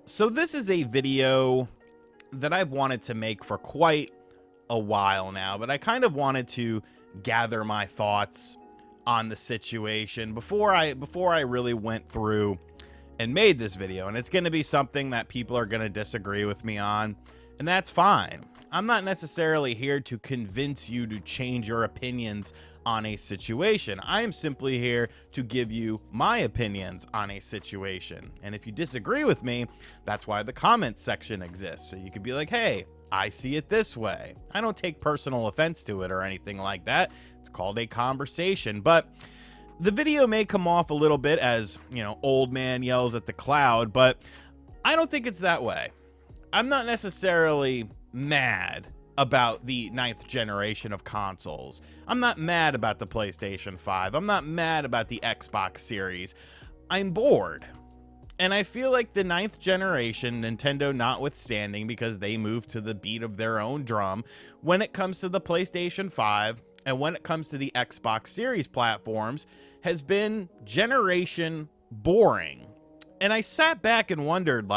So this is a video that I've wanted to make for quite a while now, but I kind of wanted to gather my thoughts on the situation before I really went through and made this video. And it's going to be something that people are going to disagree with me on, and that's fine. I'm not necessarily here to convince you to change your opinions on a situation. I am simply here to give you my opinions on a situation. And if you disagree with me, that's why the comment section exists. So you could be like, hey, I see it this way. I don't take personal offense to it or anything like that. It's called a conversation. But the video may come off a little bit as, old man yells at the cloud, but I don't think it's that way. I'm not necessarily mad about the 9th generation of consoles. I'm not mad about the PlayStation 5. I'm not mad about the Xbox Series. I'm bored. And I feel like the 9th generation, Nintendo notwithstanding, because they moved to the beat of their own drum, when it comes to the PlayStation 5 and when it comes to the Xbox Series platforms, has been generation boring. And I sat back and wondered,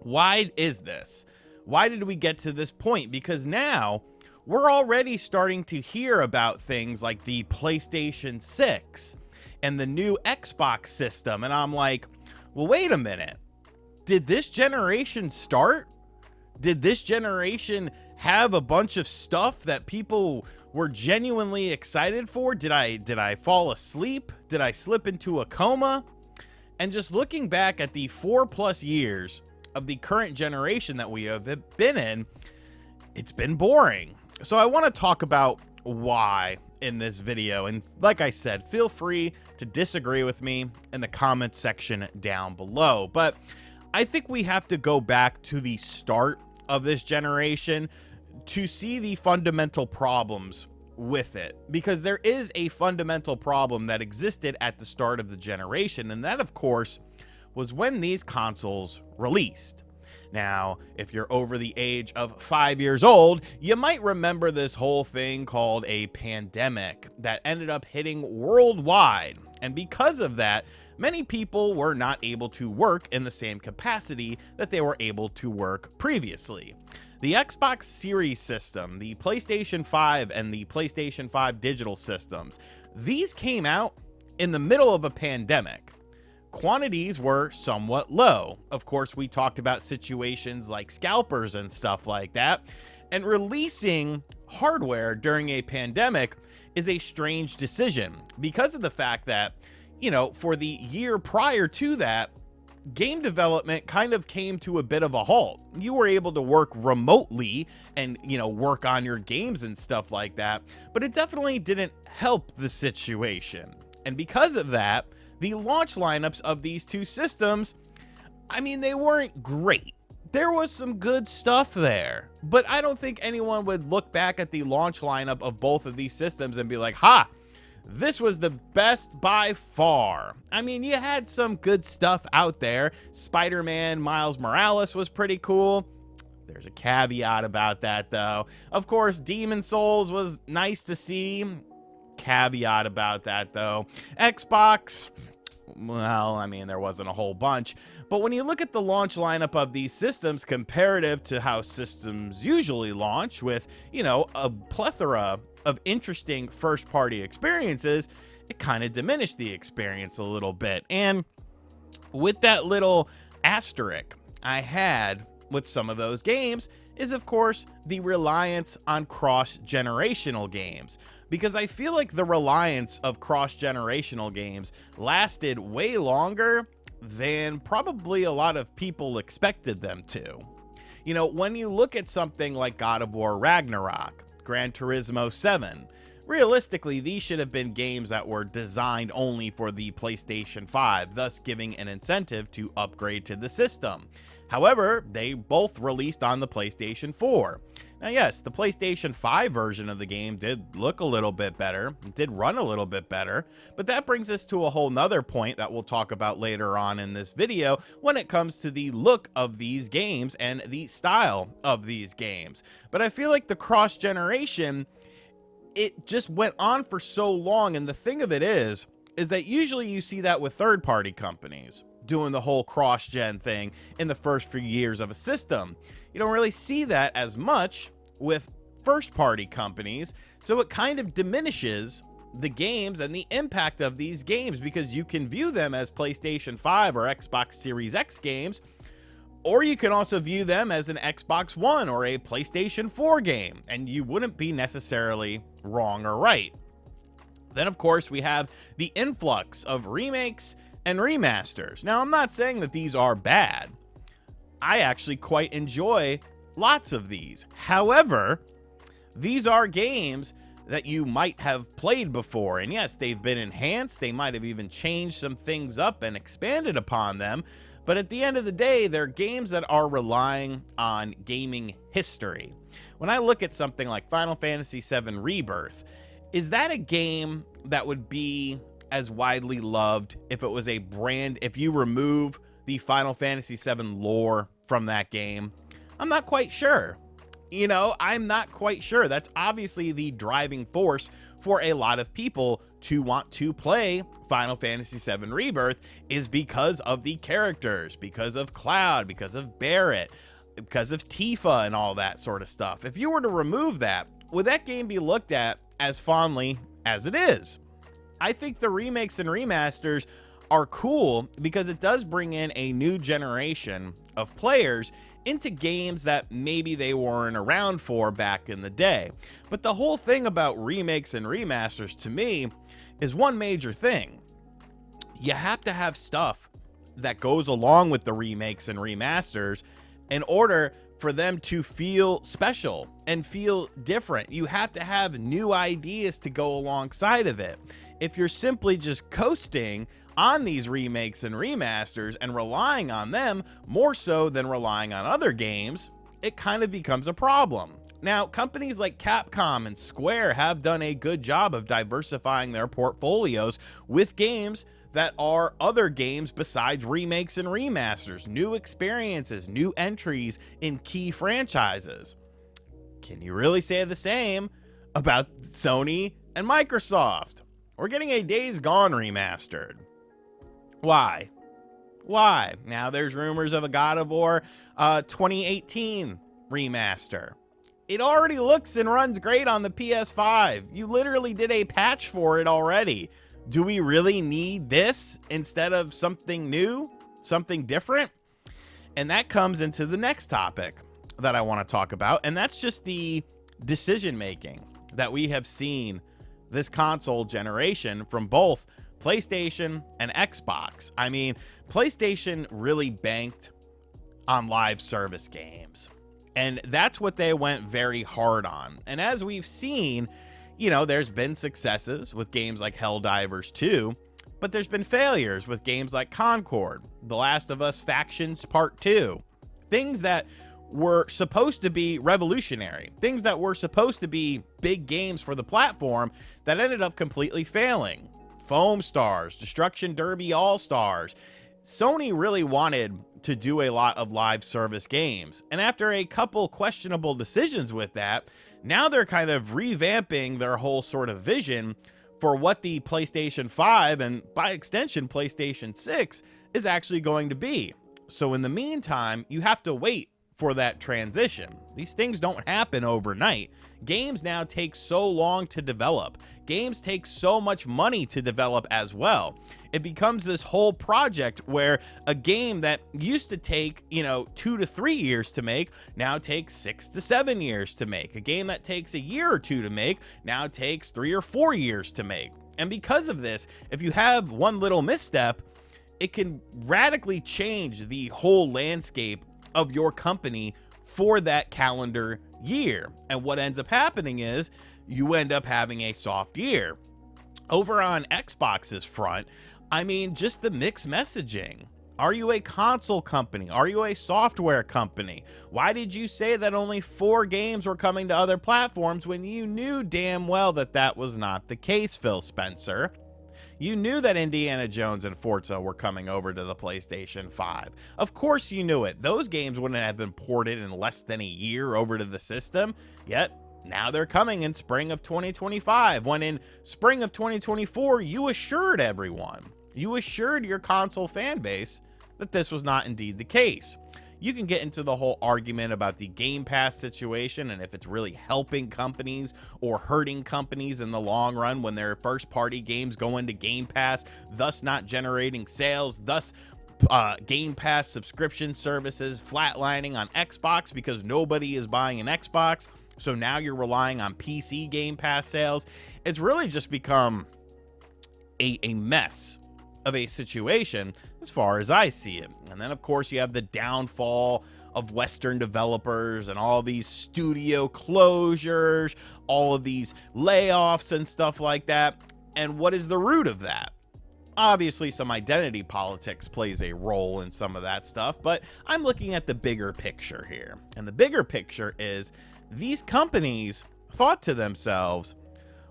why is this? Why did we get to this point? Because now we're already starting to hear about things like the PlayStation 6 and the new Xbox system. And I'm like, well, wait a minute. Did this generation start? Did this generation have a bunch of stuff that people were genuinely excited for? Did I fall asleep? Did I slip into a coma? And just looking back at the 4+ years of the current generation that we have been in, it's been boring. So I want to talk about why in this video. And like I said, feel free to disagree with me in the comments section down below. But I think we have to go back to the start of this generation to see the fundamental problems with it, because there is a fundamental problem that existed at the start of the generation, and that of course was when these consoles released. Now, if you're over the age of 5 years old, you might remember this whole thing called a pandemic that ended up hitting worldwide. And because of that, many people were not able to work in the same capacity that they were able to work previously. The Xbox Series system, the PlayStation 5, and the PlayStation 5 digital systems, these came out in the middle of a pandemic. Quantities were somewhat low. Of course, we talked about situations like scalpers and stuff like that. And releasing hardware during a pandemic is a strange decision because of the fact that, for the year prior to that, game development kind of came to a bit of a halt. You were able to work remotely and, work on your games and stuff like that, but it definitely didn't help the situation. And because of that, the launch lineups of these two systems, they weren't great. There was some good stuff there, but I don't think anyone would look back at the launch lineup of both of these systems and be like, ha, this was the best by far. You had some good stuff out there. Spider-Man Miles Morales was pretty cool. There's a caveat about that, though. Of course, Demon Souls was nice to see. Caveat about that, though. Xbox, well, there wasn't a whole bunch. But when you look at the launch lineup of these systems comparative to how systems usually launch with, a plethora of interesting first-party experiences, it kind of diminished the experience a little bit. And with that little asterisk I had with some of those games is, of course, the reliance on cross-generational games. Because I feel like the reliance of cross-generational games lasted way longer than probably a lot of people expected them to. When you look at something like God of War Ragnarok, Gran Turismo 7, realistically, these should have been games that were designed only for the PlayStation 5, thus giving an incentive to upgrade to the system. However, they both released on the PlayStation 4. Now, yes, the PlayStation 5 version of the game did look a little bit better, did run a little bit better, but that brings us to a whole nother point that we'll talk about later on in this video when it comes to the look of these games and the style of these games. But I feel like the cross-generation, it just went on for so long, and the thing of it is that usually you see that with third-party companies. doing the whole cross-gen thing in the first few years of a system. You don't really see that as much with first-party companies, so it kind of diminishes the games and the impact of these games, because you can view them as PlayStation 5 or Xbox Series X games, or you can also view them as an Xbox One or a PlayStation 4 game, and you wouldn't be necessarily wrong or right. Then, of course, we have the influx of remakes and remasters. Now, I'm not saying that these are bad. I actually quite enjoy lots of these. However, these are games that you might have played before, and yes, they've been enhanced. They might have even changed some things up and expanded upon them. But at the end of the day, they're games that are relying on gaming history. When I look at something like Final Fantasy VII Rebirth, is that a game that would be as widely loved if it was if you remove the Final Fantasy VII lore from that game? I'm not quite sure. I'm not quite sure. That's obviously the driving force for a lot of people to want to play Final Fantasy VII Rebirth, is because of the characters, because of Cloud, because of Barrett, because of Tifa and all that sort of stuff. If you were to remove that, would that game be looked at as fondly as it is? I think the remakes and remasters are cool because it does bring in a new generation of players into games that maybe they weren't around for back in the day. But the whole thing about remakes and remasters to me is one major thing. You have to have stuff that goes along with the remakes and remasters in order for them to feel special and feel different. You have to have new ideas to go alongside of it. If you're simply just coasting on these remakes and remasters and relying on them more so than relying on other games, it kind of becomes a problem. Now, companies like Capcom and Square have done a good job of diversifying their portfolios with games that are other games besides remakes and remasters, new experiences, new entries in key franchises. Can you really say the same about Sony and Microsoft? We're getting a Days Gone remastered. Why? Now there's rumors of a God of War 2018 remaster. It already looks and runs great on the PS5. You literally did a patch for it already. Do we really need this instead of something new, something different? And that comes into the next topic that I want to talk about, and that's just the decision making that we have seen this console generation from both PlayStation and Xbox. I mean, PlayStation really banked on live service games, and that's what they went very hard on. And as we've seen, there's been successes with games like Helldivers 2, but there's been failures with games like Concord, The Last of Us Factions Part 2, things that were supposed to be revolutionary, things that were supposed to be big games for the platform that ended up completely failing. Foam Stars, Destruction Derby All-Stars. Sony really wanted to do a lot of live service games, and after a couple questionable decisions with that, now they're kind of revamping their whole sort of vision for what the PlayStation 5 and by extension PlayStation 6 is actually going to be. So in the meantime, you have to wait for that transition. These things don't happen overnight. Games now take so long to develop. Games take so much money to develop as well. It becomes this whole project where a game that used to take, 2 to 3 years to make now takes 6 to 7 years to make. A game that takes a year or two to make now takes 3 or 4 years to make. And because of this, if you have one little misstep, it can radically change the whole landscape of your company for that calendar year. And what ends up happening is you end up having a soft year. Over on Xbox's front, I mean, just the mixed messaging. Are you a console company? Are you a software company? Why did you say that only 4 games were coming to other platforms when you knew damn well that that was not the case, Phil Spencer? You knew that Indiana Jones and Forza were coming over to the PlayStation 5. Of course you knew it. Those games wouldn't have been ported in less than a year over to the system, yet now they're coming in spring of 2025, when in spring of 2024, you assured everyone, you assured your console fan base that this was not indeed the case. You can get into the whole argument about the Game Pass situation and if it's really helping companies or hurting companies in the long run when their first party games go into Game Pass, thus not generating sales, thus Game Pass subscription services flatlining on Xbox because nobody is buying an Xbox. So now you're relying on PC Game Pass sales. It's really just become a mess of a situation as far as I see it. And then of course you have the downfall of Western developers and all these studio closures, all of these layoffs and stuff like that. And what is the root of that? Obviously some identity politics plays a role in some of that stuff, but I'm looking at the bigger picture here. And the bigger picture is these companies thought to themselves,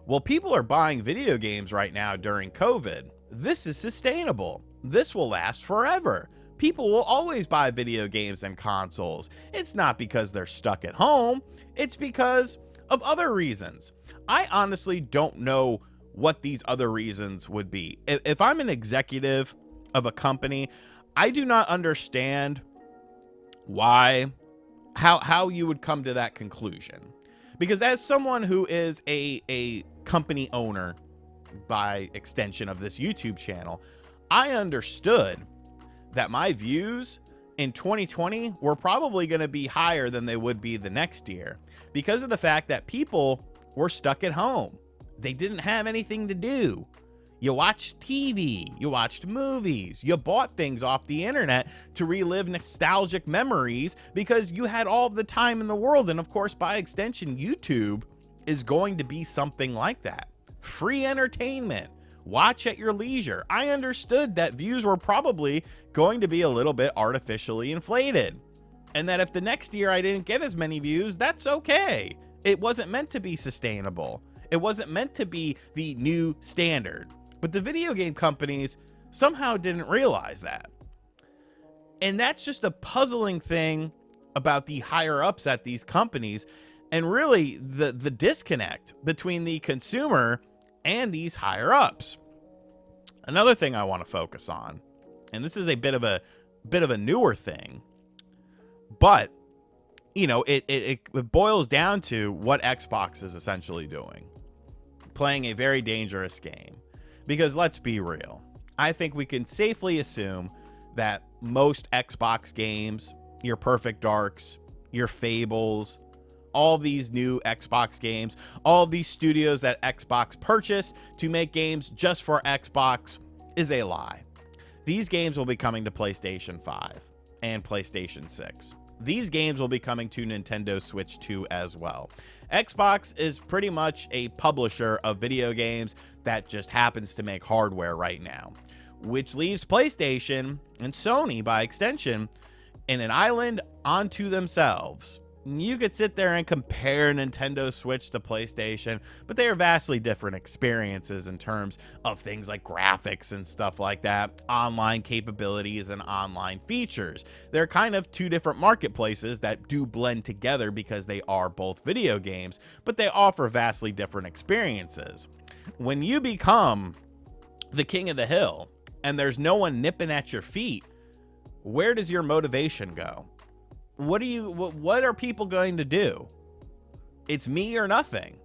well, people are buying video games right now during COVID. This is sustainable. This will last forever. People will always buy video games and consoles. It's not because they're stuck at home. It's because of other reasons. I honestly don't know what these other reasons would be. If I'm an executive of a company, I do not understand how you would come to that conclusion. Because as someone who is a company owner by extension of this YouTube channel, I understood that my views in 2020 were probably going to be higher than they would be the next year because of the fact that people were stuck at home. They didn't have anything to do. You watched TV, you watched movies, you bought things off the internet to relive nostalgic memories because you had all the time in the world. And of course, by extension, YouTube is going to be something like that. Free entertainment, watch at your leisure. I understood that views were probably going to be a little bit artificially inflated. And that if the next year I didn't get as many views, that's okay. It wasn't meant to be sustainable. It wasn't meant to be the new standard. But the video game companies somehow didn't realize that. And that's just a puzzling thing about the higher ups at these companies and really the disconnect between the consumer and these higher ups. Another thing I want to focus on, and this is a bit of a newer thing, but you know, it boils down to what Xbox is essentially doing. Playing a very dangerous game. Because let's be real, I think we can safely assume that most Xbox games, your Perfect Darks, your Fables, all these new Xbox games, all these studios that Xbox purchased to make games just for Xbox is a lie. These games will be coming to PlayStation 5 and PlayStation 6. These games will be coming to Nintendo Switch 2 as well. Xbox is pretty much a publisher of video games that just happens to make hardware right now, which leaves PlayStation and Sony, by extension, in an island unto themselves. You could sit there and compare Nintendo Switch to PlayStation, but they are vastly different experiences in terms of things like graphics and stuff like that, online capabilities and online features. They're kind of two different marketplaces that do blend together because they are both video games, but they offer vastly different experiences. When you become the king of the hill and there's no one nipping at your feet, where does your motivation go? What are people going to do? It's me or nothing.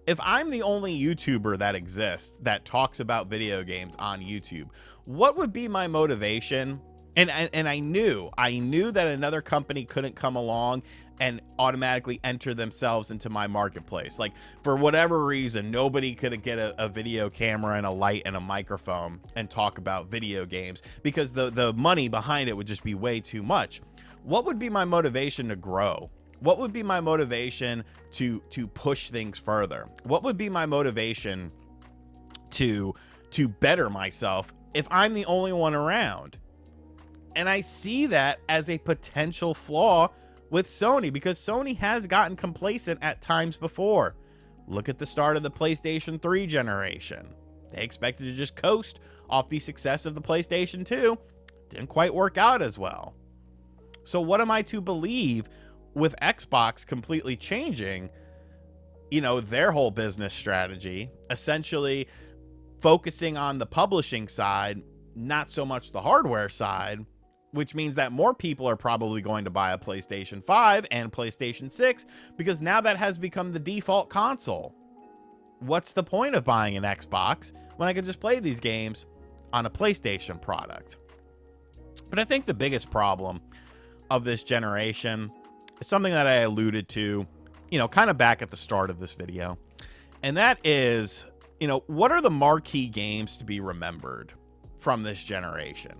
If I'm the only YouTuber that exists that talks about video games on YouTube, what would be my motivation? And I knew that another company couldn't come along and automatically enter themselves into my marketplace. Like, for whatever reason, nobody could get a video camera and a light and a microphone and talk about video games because the money behind it would just be way too much. What would be my motivation to grow? What would be my motivation to push things further? What would be my motivation to better myself if I'm the only one around? And I see that as a potential flaw with Sony because Sony has gotten complacent at times before. Look at the start of the PlayStation 3 generation. They expected to just coast off the success of the PlayStation 2. Didn't quite work out as well. So what am I to believe with Xbox completely changing, you know, their whole business strategy, essentially focusing on the publishing side, not so much the hardware side, which means that more people are probably going to buy a PlayStation 5 and PlayStation 6 because now that has become the default console. What's the point of buying an Xbox when I can just play these games on a PlayStation product? But I think the biggest problem of this generation is something that I alluded to, kind of back at the start of this video. And that is, what are the marquee games to be remembered from this generation?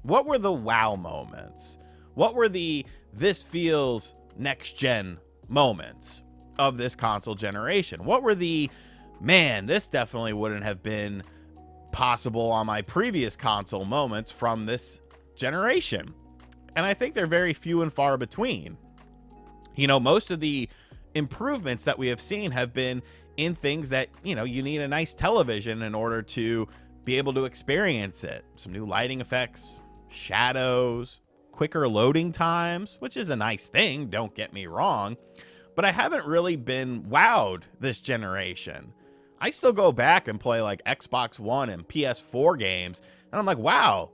What were the wow moments? What were the this feels next gen moments of this console generation? What were the, man, this definitely wouldn't have been possible on my previous console moments from this generation? And I think they're very few and far between. Most of the improvements that we have seen have been in things that, you need a nice television in order to be able to experience it. Some new lighting effects, shadows, quicker loading times, which is a nice thing, don't get me wrong. But I haven't really been wowed this generation. I still go back and play like Xbox One and PS4 games, and I'm like, wow,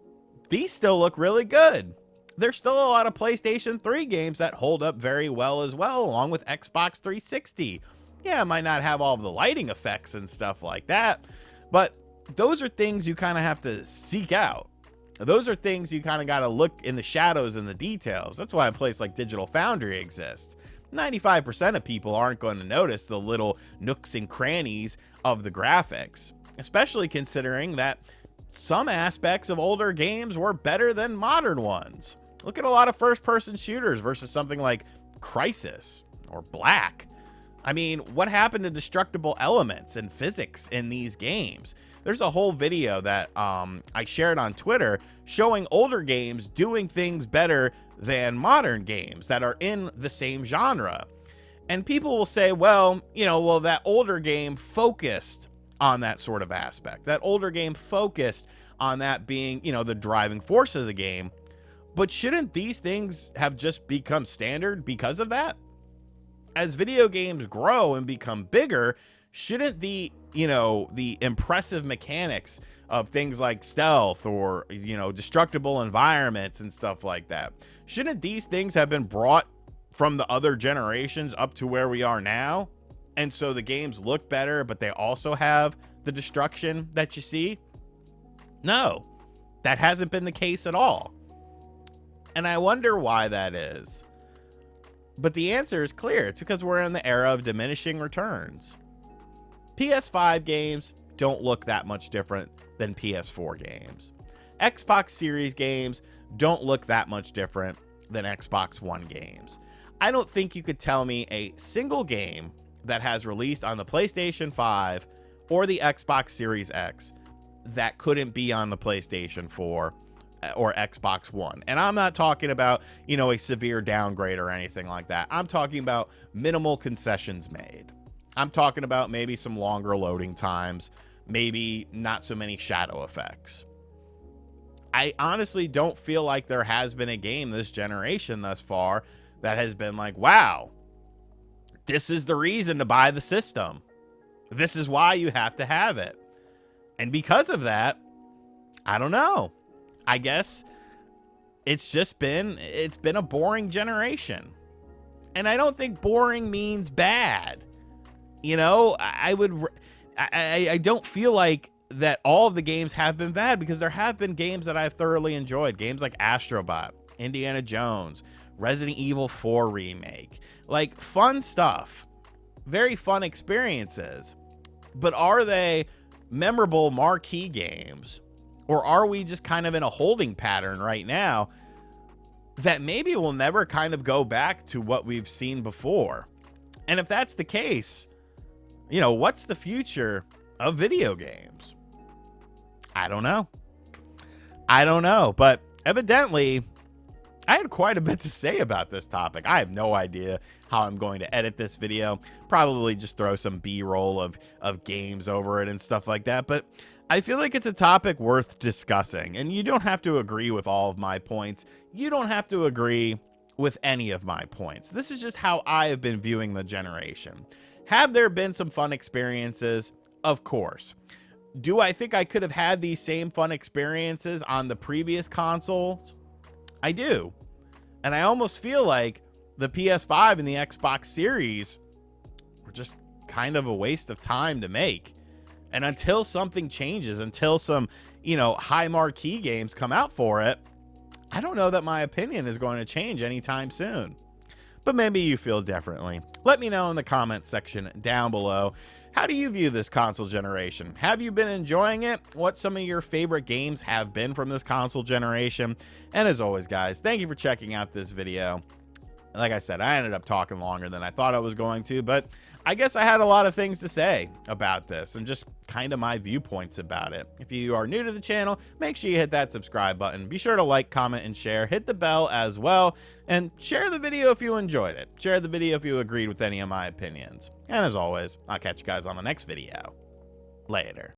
these still look really good. There's still a lot of PlayStation 3 games that hold up very well as well, along with Xbox 360. Yeah, it might not have all of the lighting effects and stuff like that, but those are things you kind of have to seek out. Those are things you kind of got to look in the shadows and the details. That's why a place like Digital Foundry exists. 95% of people aren't going to notice the little nooks and crannies of the graphics, especially considering that some aspects of older games were better than modern ones. Look at a lot of first-person shooters versus something like Crysis or Black. I mean, what happened to destructible elements and physics in these games? There's a whole video that I shared on Twitter showing older games doing things better than modern games that are in the same genre. And people will say, well, that older game focused on that sort of aspect. That older game focused on that being, the driving force of the game. But shouldn't these things have just become standard because of that? As video games grow and become bigger, shouldn't the impressive mechanics of things like stealth or, destructible environments and stuff like that, shouldn't these things have been brought from the other generations up to where we are now? And so the games look better, but they also have the destruction that you see? No, that hasn't been the case at all. And I wonder why that is. But the answer is clear. It's because we're in the era of diminishing returns. PS5 games don't look that much different than PS4 games. Xbox Series games don't look that much different than Xbox One games. I don't think you could tell me a single game that has released on the PlayStation 5 or the Xbox Series X that couldn't be on the PlayStation 4 or Xbox One. And I'm not talking about, a severe downgrade or anything like that. I'm talking about minimal concessions made. I'm talking about maybe some longer loading times, maybe not so many shadow effects. I honestly don't feel like there has been a game this generation thus far that has been like, wow, this is the reason to buy the system. This is why you have to have it. And because of that, I don't know. I guess it's been a boring generation. And I don't think boring means bad. I don't feel like that all of the games have been bad, because there have been games that I've thoroughly enjoyed. Games like Astrobot, Indiana Jones, Resident Evil 4 Remake. Like, fun stuff. Very fun experiences. But are they memorable marquee games? Or are we just kind of in a holding pattern right now that maybe we'll never kind of go back to what we've seen before? And if that's the case, what's the future of video games? I don't know. But evidently, I had quite a bit to say about this topic. I have no idea how I'm going to edit this video. Probably just throw some B-roll of games over it and stuff like that. But I feel like it's a topic worth discussing. And you don't have to agree with all of my points. You don't have to agree with any of my points. This is just how I have been viewing the generation. Have there been some fun experiences? Of course. Do I think I could have had these same fun experiences on the previous consoles? I do. And I almost feel like the PS5 and the Xbox Series were just kind of a waste of time to make. And until something changes, until some, high marquee games come out for it, I don't know that my opinion is going to change anytime soon. But maybe you feel differently. Let me know in the comments section down below. How do you view this console generation? Have you been enjoying it? What some of your favorite games have been from this console generation? And as always, guys, thank you for checking out this video. Like I said, I ended up talking longer than I thought I was going to, but I guess I had a lot of things to say about this and just kind of my viewpoints about it. If you are new to the channel, make sure you hit that subscribe button. Be sure to like, comment, and share. Hit the bell as well, and share the video if you enjoyed it. Share the video if you agreed with any of my opinions. And as always, I'll catch you guys on the next video. Later.